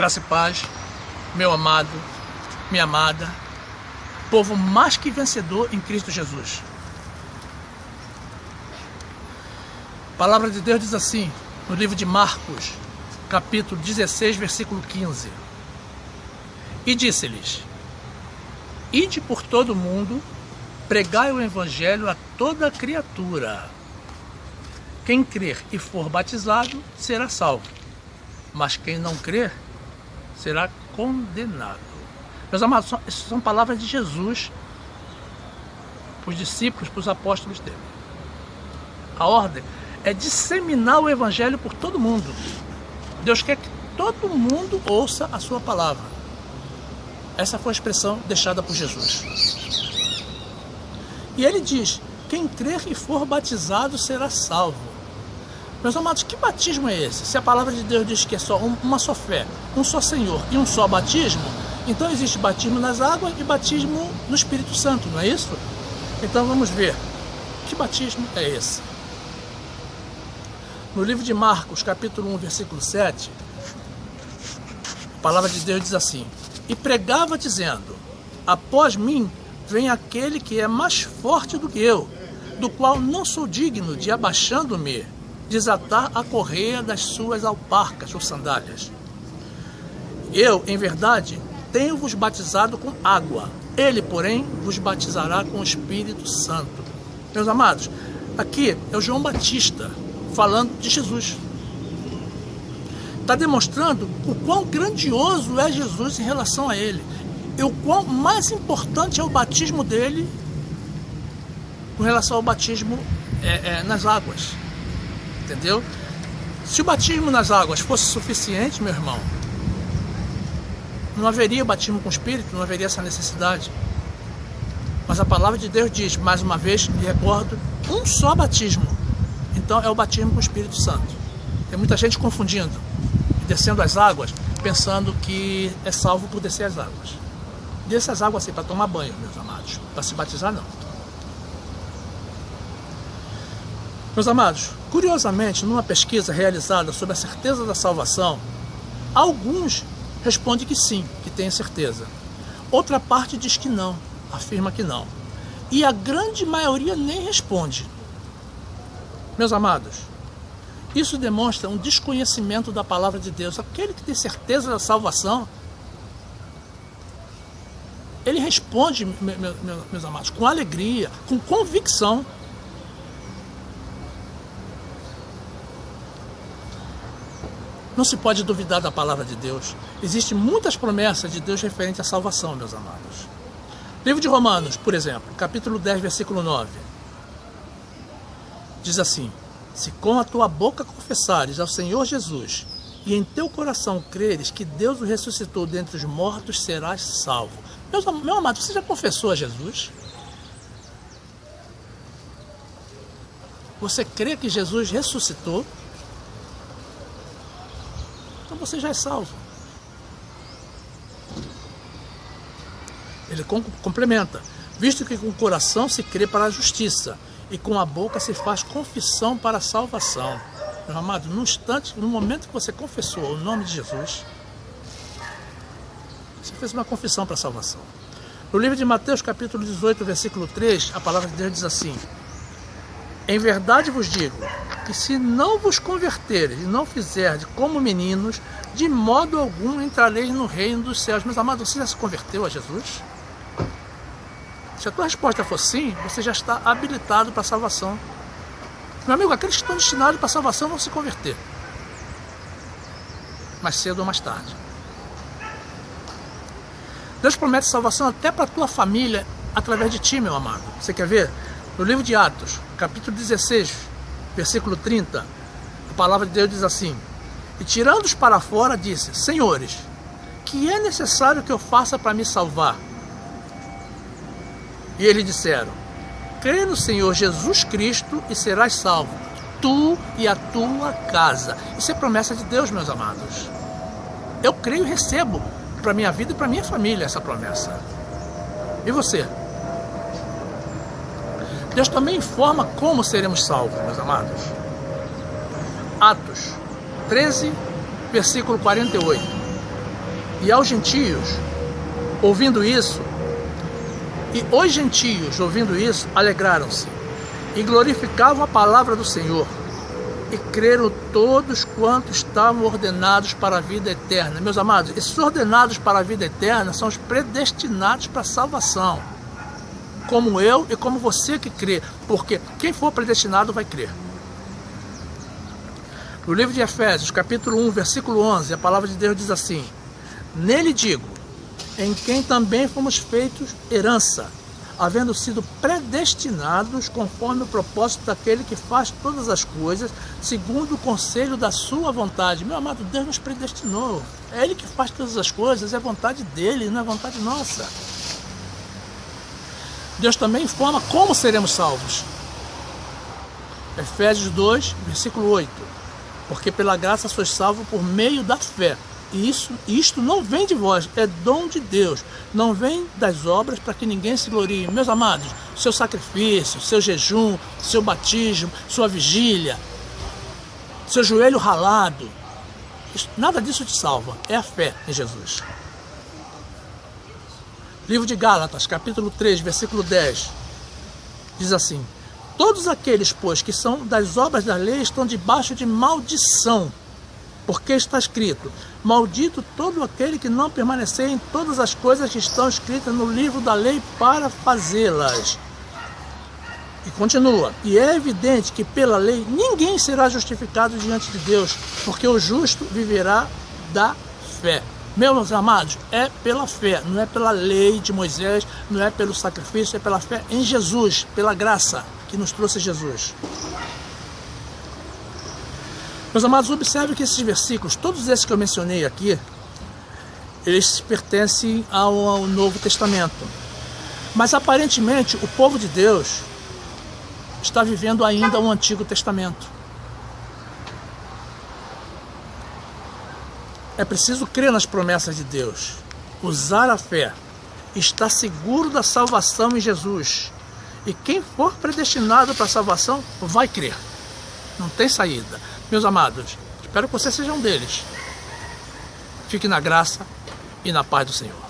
Graça e paz, meu amado, minha amada, povo mais que vencedor em Cristo Jesus. A palavra de Deus diz assim, no livro de Marcos, capítulo 16, versículo 15. E disse-lhes: Ide por todo o mundo, pregai o evangelho a toda criatura. Quem crer e for batizado será salvo, mas quem não crer será condenado. Meus amados, são palavras de Jesus para os discípulos, para os apóstolos dele. A ordem é disseminar o evangelho por todo mundo. Deus quer que todo mundo ouça a sua palavra. Essa foi a expressão deixada por Jesus. E ele diz: quem crer e for batizado será salvo. Meus amados, que batismo é esse? Se a palavra de Deus diz que é só uma só fé, um só Senhor e um só batismo, então existe batismo nas águas e batismo no Espírito Santo, não é isso? Então vamos ver, que batismo é esse? No livro de Marcos, capítulo 1, versículo 7, a palavra de Deus diz assim: E pregava dizendo: Após mim vem aquele que é mais forte do que eu, do qual não sou digno de, abaixando-me, desatar a correia das suas alparcas ou sandálias. Eu, em verdade, tenho-vos batizado com água. Ele, porém, vos batizará com o Espírito Santo. Meus amados, aqui é o João Batista falando de Jesus. Está demonstrando o quão grandioso é Jesus em relação a ele. E o quão mais importante é o batismo dele com relação ao batismo nas águas. Entendeu? Se o batismo nas águas fosse suficiente, meu irmão, não haveria batismo com o Espírito, não haveria essa necessidade. Mas a palavra de Deus diz, mais uma vez, me recordo, um só batismo. Então é o batismo com o Espírito Santo. Tem muita gente confundindo, descendo as águas, pensando que é salvo por descer as águas. Desce as águas assim para tomar banho, meus amados. Para se batizar, não. Meus amados, curiosamente, numa pesquisa realizada sobre a certeza da salvação, alguns respondem que sim, que têm certeza. Outra parte diz que não, afirma que não. E a grande maioria nem responde. Meus amados, isso demonstra um desconhecimento da palavra de Deus. Aquele que tem certeza da salvação, ele responde, meus amados, com alegria, com convicção. Não se pode duvidar da palavra de Deus. Existem muitas promessas de Deus referentes à salvação, meus amados. Livro de Romanos, por exemplo, capítulo 10, versículo 9. Diz assim: Se com a tua boca confessares ao Senhor Jesus e em teu coração creres que Deus o ressuscitou dentre os mortos, serás salvo. Meu amado, você já confessou a Jesus? Você crê que Jesus ressuscitou? Então você já é salvo. Ele complementa: visto que com o coração se crê para a justiça e com a boca se faz confissão para a salvação. Meu amado, no instante, no momento que você confessou o nome de Jesus, você fez uma confissão para a salvação. No livro de Mateus, capítulo 18, versículo 3, a palavra de Deus diz assim: Em verdade vos digo, que se não vos converteres e não fizerdes como meninos, de modo algum entrareis no reino dos céus. Meus amados, você já se converteu a Jesus? Se a tua resposta for sim, você já está habilitado para a salvação. Meu amigo, aqueles que estão destinados para a salvação vão se converter, mais cedo ou mais tarde. Deus promete salvação até para a tua família através de ti, meu amado. Você quer ver? No livro de Atos, capítulo 16, versículo 30, a palavra de Deus diz assim: E tirando-os para fora, disse: Senhores, que é necessário que eu faça para me salvar? E eles disseram: Crê no Senhor Jesus Cristo e serás salvo, tu e a tua casa. Isso é promessa de Deus, meus amados. Eu creio e recebo para a minha vida e para a minha família essa promessa. E você? Deus também informa como seremos salvos, meus amados. Atos 13, versículo 48. E aos gentios, ouvindo isso, alegraram-se e glorificavam a palavra do Senhor. E creram todos quantos estavam ordenados para a vida eterna. Meus amados, esses ordenados para a vida eterna são os predestinados para a salvação. Como eu e como você que crê. Porque quem for predestinado vai crer. No livro de Efésios, capítulo 1, versículo 11, a palavra de Deus diz assim: nele digo, em quem também fomos feitos herança, havendo sido predestinados conforme o propósito daquele que faz todas as coisas, segundo o conselho da sua vontade. Meu amado, Deus nos predestinou. É Ele que faz todas as coisas, é vontade dEle, não é vontade nossa. Deus também informa como seremos salvos. Efésios 2, versículo 8. Porque pela graça sois salvos por meio da fé. E isto não vem de vós, é dom de Deus. Não vem das obras para que ninguém se glorie. Meus amados, seu sacrifício, seu jejum, seu batismo, sua vigília, seu joelho ralado, nada disso te salva. É a fé em Jesus. Livro de Gálatas, capítulo 3, versículo 10. Diz assim: todos aqueles, pois, que são das obras da lei estão debaixo de maldição. Porque está escrito: maldito todo aquele que não permanecer em todas as coisas que estão escritas no livro da lei para fazê-las. E continua: e é evidente que pela lei ninguém será justificado diante de Deus, porque o justo viverá da fé. Meus amados, é pela fé, não é pela lei de Moisés, não é pelo sacrifício, é pela fé em Jesus, pela graça que nos trouxe Jesus. Meus amados, observe que esses versículos, todos esses que eu mencionei aqui, eles pertencem ao Novo Testamento. Mas aparentemente o povo de Deus está vivendo ainda o Antigo Testamento. É preciso crer nas promessas de Deus, usar a fé, estar seguro da salvação em Jesus. E quem for predestinado para a salvação vai crer. Não tem saída. Meus amados, espero que você seja um deles. Fique na graça e na paz do Senhor.